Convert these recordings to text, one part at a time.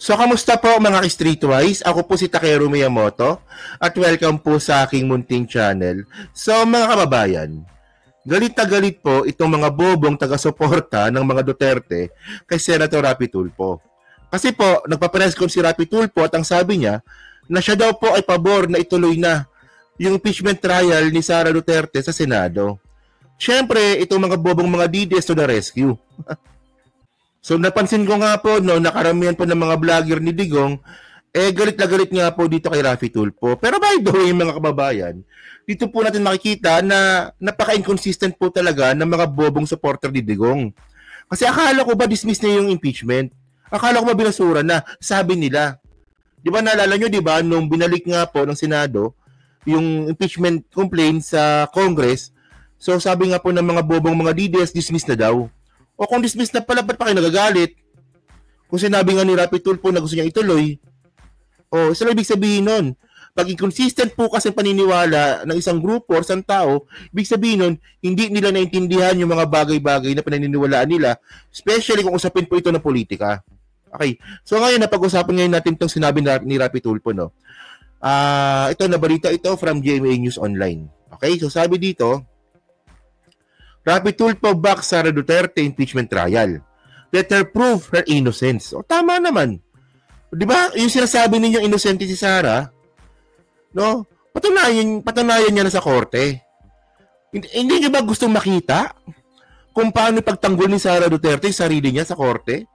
So, kamusta po mga ka-Streetwise? Ako po si Takeru Miyamoto at welcome po sa aking munting channel. So, mga kababayan, galit na galit po itong mga bobong taga-suporta ng mga Duterte kay Senator Rapi Tulfo. Kasi po, nagpapress con si Rapi Tulfo at ang sabi niya na siya daw po ay pabor na ituloy na yung impeachment trial ni Sara Duterte sa Senado. Siyempre, itong mga bobong mga DDS to the rescue. So napansin ko nga po no, nakaramihan po ng mga vlogger ni Digong, galit na galit nga po dito kay Rapi Tulfo. Pero by the way, mga kababayan, dito po natin makikita na napaka-inconsistent po talaga ng mga bobong supporter ni Digong. Kasi akala ko ba dismiss na yung impeachment? Akala ko ba binasura na? Sabi nila. Di ba naalala nyo, di ba, nung binalik nga po ng Senado, yung impeachment complaint sa Congress, so sabi nga po ng mga bobong mga DDS, dismiss na daw. O kung dismiss na pala, ba't pa kayo nagagalit? Kung sinabi nga ni Rapi Tulfo na gusto niya ituloy, o isa lang ibig sabihin nun. Pag inconsistent po kasi paniniwala ng isang grupo o isang tao, ibig sabihin nun, hindi nila naintindihan yung mga bagay-bagay na pinaniniwalaan nila, especially kung usapin po ito ng politika. Okay, so ngayon, napag-usapan ngayon natin itong sinabi ni Rapi Tulfo, no? Ito, nabalita ito from GMA News Online. Okay, so sabi dito, Rapi Tulfo backs Sara Duterte impeachment trial. Let her prove her innocence. O tama naman. Di ba? Yung sinasabi ninyo innocent si Sara, no? Patunayan niya na sa korte. Hindi niyo ba gustong makita kung paano pagtanggol ni Sara Duterte yung sarili niya sa korte?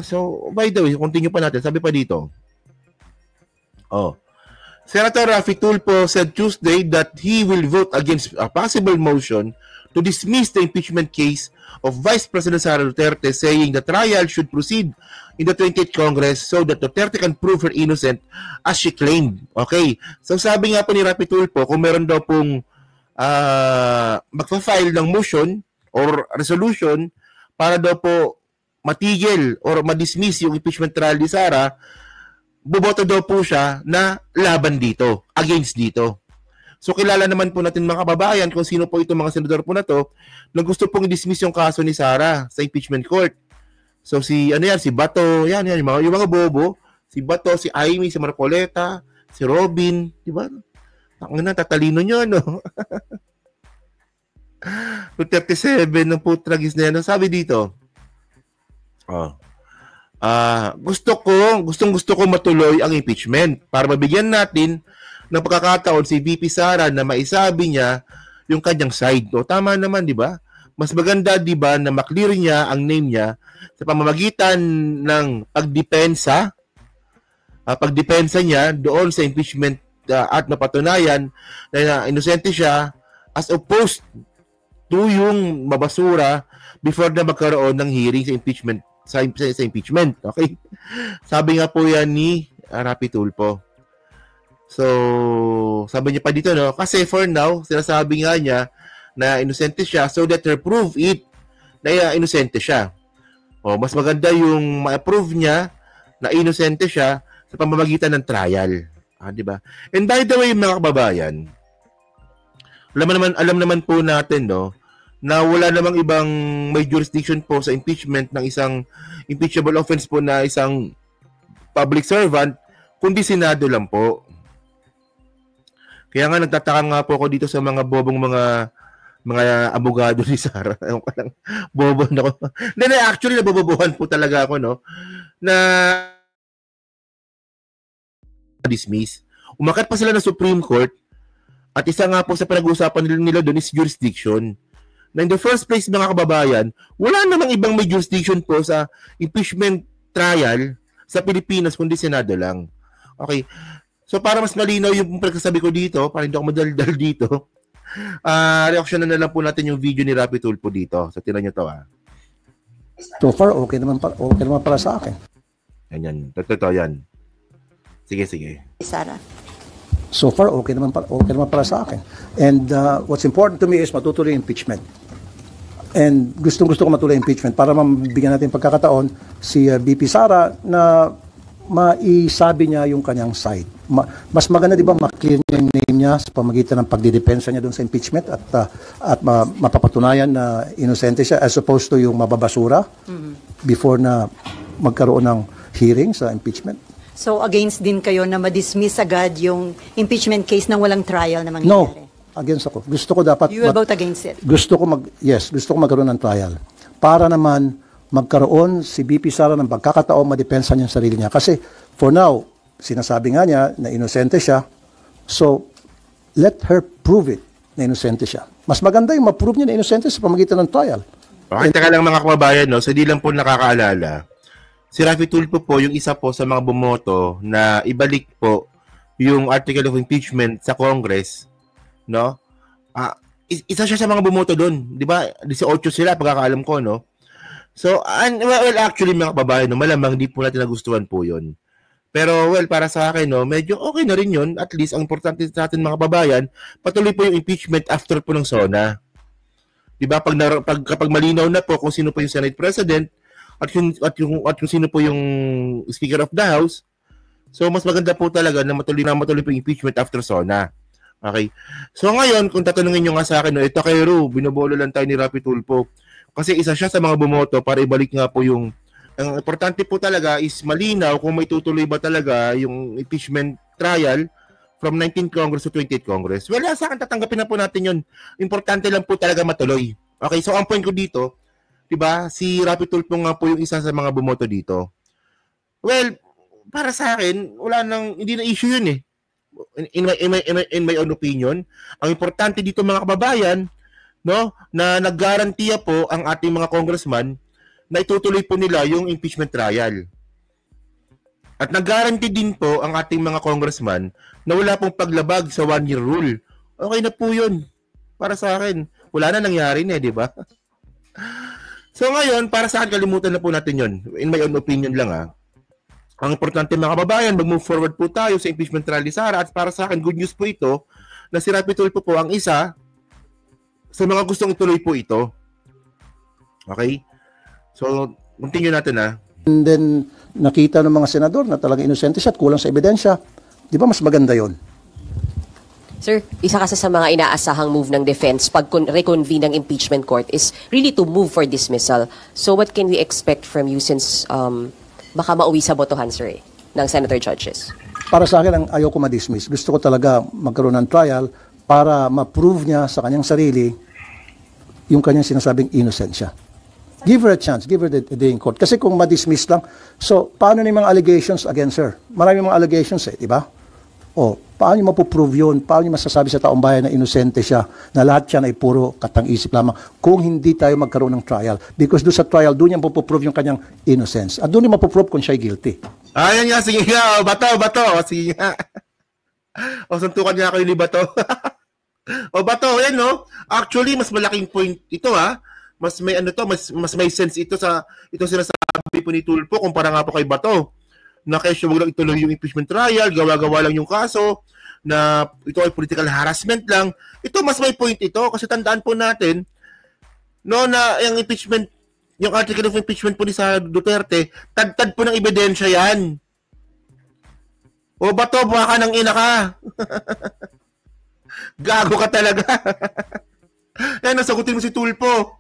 So, by the way, continue pa natin. Sabi pa dito. Senator Rapi Tulfo said Tuesday that he will vote against a possible motion to dismiss the impeachment case of Vice President Sara Duterte, saying the trial should proceed in the 28th Congress so that Duterte can prove her innocent as she claimed. Okay. So sabi nga po ni Rapi Tulfo, kung meron daw pong magpa-file ng motion or resolution para daw po matigil or ma-dismiss yung impeachment trial ni Sara, boboto daw po siya na laban dito, against dito. So kilala naman po natin mga kababayan kung sino po itong mga senador po na to na gusto pong i-dismiss yung kaso ni Sara sa impeachment court. So si Bato, yung mga bobo, si Bato, si Amy, si Marcoleta, si Robin, di ba? Tatalino nyo, no? 37 ng putragis na yan. Sabi dito, gusto ko matuloy ang impeachment para mabigyan natin ng pagkakataon si VP Sara na maisabi niya yung kanyang side. O tama naman, di ba? Mas maganda, di ba, na maklear niya ang name niya sa pamamagitan ng pagdepensa niya doon sa impeachment at mapatunayan na inosente siya as opposed to yung mabasura before na magkaroon ng hearing sa impeachment sa impeachment. Okay? Sabi nga po yan ni Rapi Tulfo. So, sabi niya pa dito, no? Kasi for now, sinasabi nga niya na inosente siya so that her prove it na inosente siya. Mas maganda yung ma-approve niya na inosente siya sa pamamagitan ng trial. Di ba? And by the way, mga kababayan, alam naman po natin, no, na wala namang ibang may jurisdiction po sa impeachment ng isang impeachable offense po na isang public servant, kundi Senado lang po. Kaya nga nagtataka nga po ako dito sa mga bobong mga abogado ni Sara. Bobo na ako. Actually, nabobobohan po talaga ako, no, na dismiss. Umakyat pa sila ng Supreme Court at isa nga po sa pinag-uusapan nila doon is jurisdiction. Na in the first place, mga kababayan, wala namang ibang may jurisdiction po sa impeachment trial sa Pilipinas, kundi Senado lang. Okay. So, para mas malinaw yung pagkasabi ko dito, para hindi ako madaldal dito, reaction na lang po natin yung video ni Rapi Tulfo dito. So, tinan nyo to, So far, okay naman para sa akin. Yan. Totoo yan. Sige. Sara. So far, okay naman para sa akin. And what's important to me is matutuloy yung impeachment. And gusto ko matuloy yung impeachment para mabigyan natin pagkakataon si VP Sara na maisabi niya yung kanyang side. Mas maganda, di ba, maklear niya yung name niya sa pamagitan ng pagdidepensa niya doon sa impeachment at mapapatunayan na inosente siya as opposed to yung mababasura. before na magkaroon ng hearing sa impeachment? So against din kayo na ma-dismiss agad yung impeachment case nang walang trial na mangyayari? No, against ako. Gusto ko dapat... You will vote against it? Gusto ko magkaroon ng trial. Para naman magkaroon si BP Sara ng pagkakataon madepensa niya ang sarili niya. Kasi for now, sinasabi nga niya na inosente siya. So, let her prove it na inosente siya. Mas maganda yung ma-prove niya na inosente sa pamagitan ng trial. Okay, teka lang mga kababayan, no? So, di lang po nakakaalala. Si Raffy Tulfo po yung isa po sa mga bumoto na ibalik po yung article of impeachment sa Congress, no? Isa siya sa mga bumoto doon, 'di ba? 18 sila pagkakaalam ko, no? So, well, actually mga kababayan, no, malamang hindi po natin nagustuhan po 'yon. Pero well, para sa akin, no, medyo okay na rin 'yon. At least ang importante sa atin mga kababayan, patuloy po yung impeachment after po ng SONA. 'Di ba? Kapag malinaw na po kung sino po yung Senate President, at yung sino po yung Speaker of the House. So mas maganda po talaga na matuloy po yung impeachment after SONA. Okay. So ngayon, kung tatanungin niyo nga sa akin, no, ito kay Ru, binobolo lang tayo ni Raffy Tulfo. Kasi isa siya sa mga bumoto para ibalik nga po yung... Ang importante po talaga is malinaw kung may tutuloy ba talaga yung impeachment trial from 19th Congress to 28th Congress. Well, sa akin tatanggapin na po natin yun. Importante lang po talaga matuloy. Okay, so ang point ko dito, diba? Si Raffy Tulfo nga po yung isa sa mga bumoto dito. Well, para sa akin, hindi na issue yun eh. In my own opinion, ang importante dito mga kababayan, no, na naggarantiya po ang ating mga congressman na itutuloy po nila yung impeachment trial. At naggaranti din po ang ating mga congressman na wala pong paglabag sa 1-year rule. Okay na po yun. Para sa akin, wala na nangyari na, di ba? So ngayon, para sa akin, kalimutan na po natin yon. In my own opinion lang Ang importante mga kababayan, mag-move forward po tayo sa impeachment trial ni Sara. At para sa akin, good news po ito na si Raffy Tulfo po ang isa sa mga gustong ituloy po ito. Okay? So, continue natin And then, nakita ng mga senador na talagang inosente siya at kulang sa ebidensya. Di ba mas maganda yon? Sir, isa kasi sa mga inaasahang move ng defense pag reconvene ng impeachment court is really to move for dismissal. So what can we expect from you since baka mauwi sa botohan, sir, ng senator judges? Para sa akin, ang ayaw ko ma-dismiss. Gusto ko talaga magkaroon ng trial para ma-prove niya sa kanyang sarili yung kanyang sinasabing innocent siya. Give her a chance. Give her the day in court. Kasi kung ma-dismiss lang, so paano yung mga allegations against her? Marami mga allegations di ba? O, paano niyo mapuprove yun? Paano niyo masasabi sa taong bayan na inosente siya, na lahat siya ay puro katang-isip lamang kung hindi tayo magkaroon ng trial? Because doon sa trial, doon niya mapuprove yung kanyang innocence. At doon niya mapuprove kung siya ay guilty. Ayan nga, sige nga. Bato. Sige nga. Suntukan niya ako yung Bato. Bato, yan no? Actually, mas malaking point ito Mas may mas may sense ito sinasabi po ni Tulfo kumpara nga po kay Bato. Na kesyo wag lang ituloy yung impeachment trial, gawa-gawa lang yung kaso, na ito ay political harassment lang. Ito mas may point ito kasi tandaan po natin no na yung impeachment, yung article of impeachment po ni Sara Duterte, tad po ng ebidensya yan. O Bato, baka nang ina ka. Gago ka talaga. Nasagutin mo si Tulfo.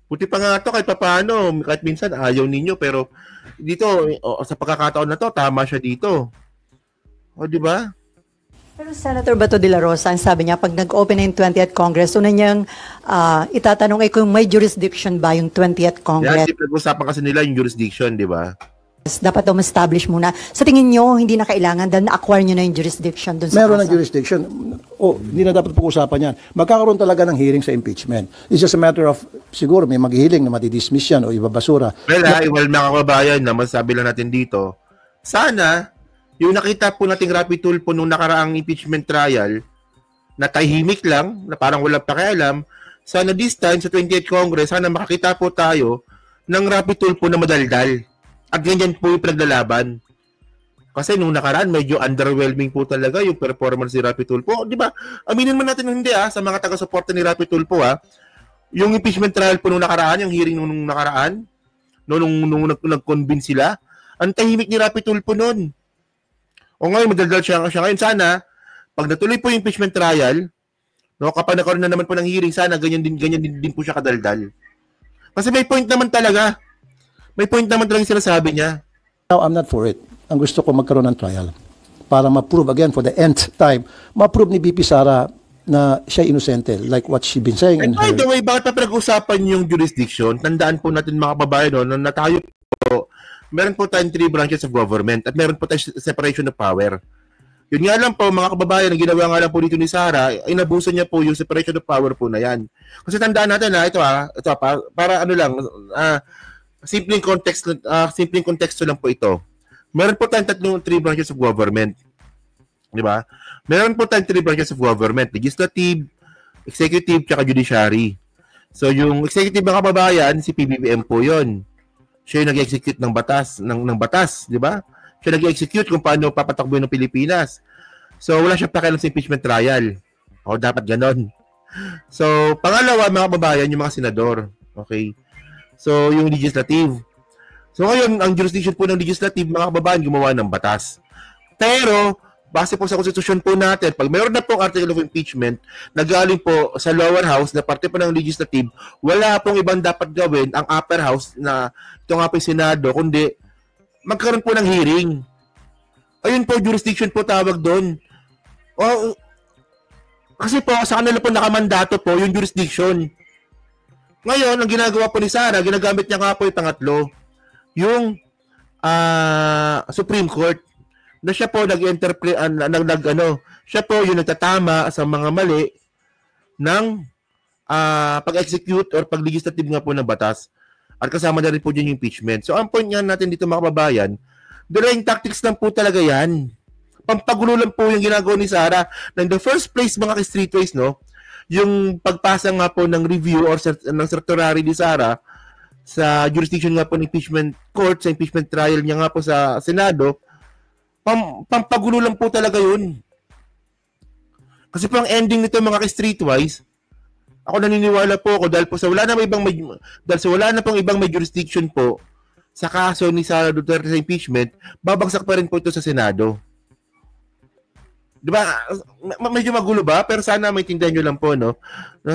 Buti pa nga ito kahit papaano, kahit minsan ayaw ninyo, pero dito, sa pagkakataon na to, tama siya dito. Di ba? Pero Senator Bato de la Rosa, ang sabi niya, pag nag-open na yung 20th Congress, una niyang itatanong ay kung may jurisdiction ba yung 20th Congress. Yan, pag-usapan kasi nila yung jurisdiction, di ba? Dapat daw ma-establish muna. Sa tingin niyo, hindi na kailangan dahil na-acquire niyo na yung jurisdiction dun sa Meron ng jurisdiction. Hindi na dapat pag-usapan yan. Magkakaroon talaga ng hearing sa impeachment. It's just a matter of, siguro may maghihiling na matidismiss yan o ibabasura. Well, mga kababayan, na masabi lang natin dito, sana, yung nakita po nating Raffy Tulfo nung nakaraang impeachment trial, na tahimik lang, na parang walang pakialam, sana this time sa 28th Congress, sana makakita po tayo ng Raffy Tulfo na madaldal. At ganyan po yung pinaglalaban. Kasi nung nakaraan, medyo underwhelming po talaga yung performance ni Raffy Tulfo. Di ba? Aminin man natin hindi sa mga taga-suporta ni Raffy Tulfo yung impeachment trial po nung nakaraan, yung hearing nung nakaraan, nung nag-convince sila, ang tahimik ni Raffy Tulfo nun. O ngayon, madaldal siya ngayon. Sana, pag natuloy po yung impeachment trial, kapag nakaroon na naman po ng hearing, sana ganyan din po siya kadaldal. Kasi may point naman talaga. May point naman talagang sinasabi niya. Now, I'm not for it. Ang gusto ko magkaroon ng trial para ma-prove again for the nth time, ma-prove ni BP Sara na siya inosente, like what she been saying in And by her... the way, bakit pa pinag-usapan yung jurisdiction? Tandaan po natin mga kababayan na tayo po, meron po tayong 3 branches of government at meron po tayong separation of power. Yun nga lang po, mga kababayan, ang ginawa nga lang po dito ni Sara, inabuso niya po yung separation of power po na yan. Kasi tandaan natin ito para ano lang, simpleng konteksto lang po ito. Meron po tayong 3 branches of government. Di ba? Meron po tayong 3 branches of government, legislative, executive, tsaka judiciary. So yung executive mga kababayan, si PBBM po yun. Siya yung nag-execute ng batas, di ba? Siya nag-execute kung paano papatakbo ng Pilipinas. So wala siya pakialam sa impeachment trial. O dapat ganon. So pangalawa mga kababayan, yung mga senador. Okay? So yung legislative. So ngayon, ang jurisdiction po ng legislative, mga kababayan, gumawa ng batas. Pero base po sa konstitusyon po natin, pag mayroon na pong article of impeachment na galing po sa lower house na parte po ng legislative, wala pong ibang dapat gawin ang upper house na ito nga po yung Senado, kundi magkaroon po ng hearing. Ayun po, jurisdiction po tawag doon. Kasi po, sa kanila po nakamandato po yung jurisdiction. Ngayon, ang ginagawa po ni Sara, ginagamit niya nga po yung pangatlo, yung Supreme Court. Na siya po nag-interpret siya po yung nagtatama sa mga mali ng pag-execute or pag-legislative nga po ng batas. At kasama na rin po dyan yung impeachment. So ang point nga natin dito mga kababayan, delaying tactics lang po talaga yan. Pampagulo lang po yung ginagawa ni Sara. Na in the first place mga ka-streetways, no, yung pagpasa nga po ng review or ng certiorari ni Sara sa jurisdiction nga po ng impeachment court, sa impeachment trial niya nga po sa Senado, pampagulo lang po talaga yun. Kasi po ang ending nito mga ka-streetwise, ako naniniwala po ako dahil wala na pong ibang may jurisdiction po sa kaso ni Sara Duterte sa impeachment, babagsak pa rin po ito sa Senado. Diba? Medyo magulo ba? Pero sana maintindihan nyo lang po, no?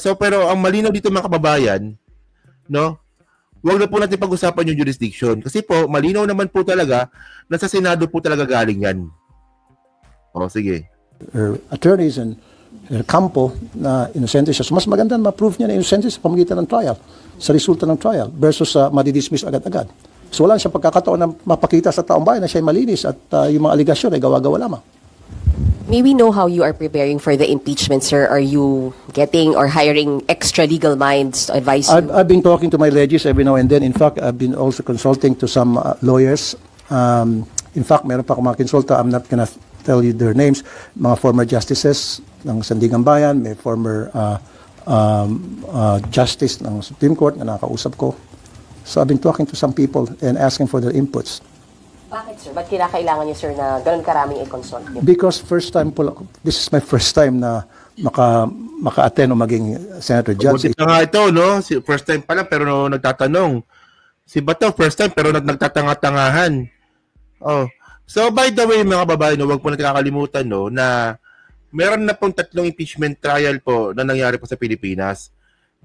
So, pero ang malinaw dito mga kababayan, no? Huwag na po natin pag-usapan yung jurisdiction. Kasi po, malinaw naman po talaga na sa Senado po talaga galing yan. Sige. Attorneys and Campo na inosente siya. So, mas maganda na ma-prove niya na inosente sa pamagitan ng trial, sa resulta ng trial, versus madidismiss agad-agad. So, wala siyang pagkakataon na mapakita sa taong bayan na siya ay malinis at yung mga aligasyon ay gawa-gawa lamang. May we know how you are preparing for the impeachment, sir? Are you getting or hiring extra legal minds to advise you? I've been talking to my legis every now and then. In fact, I've been also consulting to some lawyers. In fact, meron pa akong mga konsulta. I'm not gonna tell you their names. Mga former justices ng Sandigan Bayan, may former justice ng Supreme Court na nakausap ko. So I've been talking to some people and asking for their inputs. Bakit, sir? Ba't kinakailangan niyo, sir, na ganun karaming i-consult niyo? Because this is my first time na maka-attend o maging senator judge. Buti pa nga ito, no? First time pa lang pero nagtatanong. Si Bato, first time pero nagtatanga-tangahan. So by the way, mga kababayan, no, huwag po natin kakalimutan, no, na meron na pong 3 impeachment trial po na nangyari po sa Pilipinas.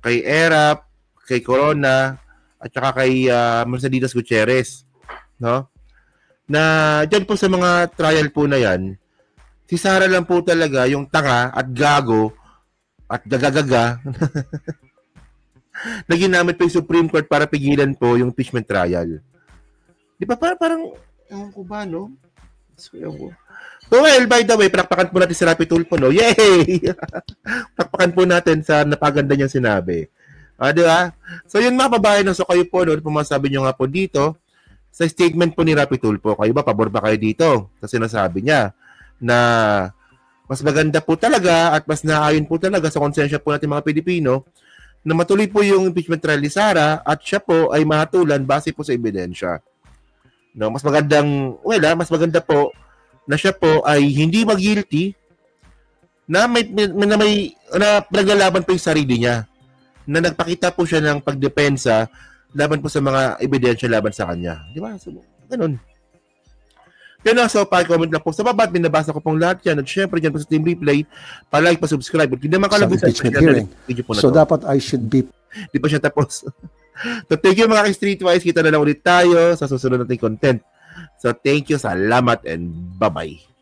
Kay Erap, kay Corona, at saka kay Mercedes Gutierrez. No? Na dyan po sa mga trial po na yan, si Sara lang po talaga yung tanga at gago at gagagaga na ginamit po yung Supreme Court para pigilan po yung impeachment trial. Di ba parang ewan ko ba, no? So well, by the way, palakpakan po natin si Rapi Tulfo, no? Yay! Palakpakan po natin sa napaganda niyang sinabi. Di ba? So yun mga kababayan, so kayo po, no, pumasabi niyo nga po dito, sa statement po ni Rapi Tulfo, kayo ba, pabor ba kayo dito? Kasi sinasabi niya na mas maganda po talaga at mas naayon po talaga sa konsensya po natin mga Pilipino na matuloy po yung impeachment trial ni Sara at siya po ay mahatulan base po sa ebidensya. No, mas maganda po na siya po ay hindi mag-guilty na may naglalaban po yung sarili niya, na nagpakita po siya ng pagdepensa laban po sa mga ebidensya laban sa kanya. Di ba? So, ganun. Yan lang, so pa-comment lang po sa baba at binabasa ko pong lahat yan. At syempre dyan po sa Team Replay, pa-like, pa-subscribe. At hindi naman kalabutan impeachment hearing. So dapat I should be... Di pa siya tapos. So, thank you mga ka-Streetwise. Kita na lang ulit tayo sa susunod nating content. So, thank you. Salamat and bye-bye.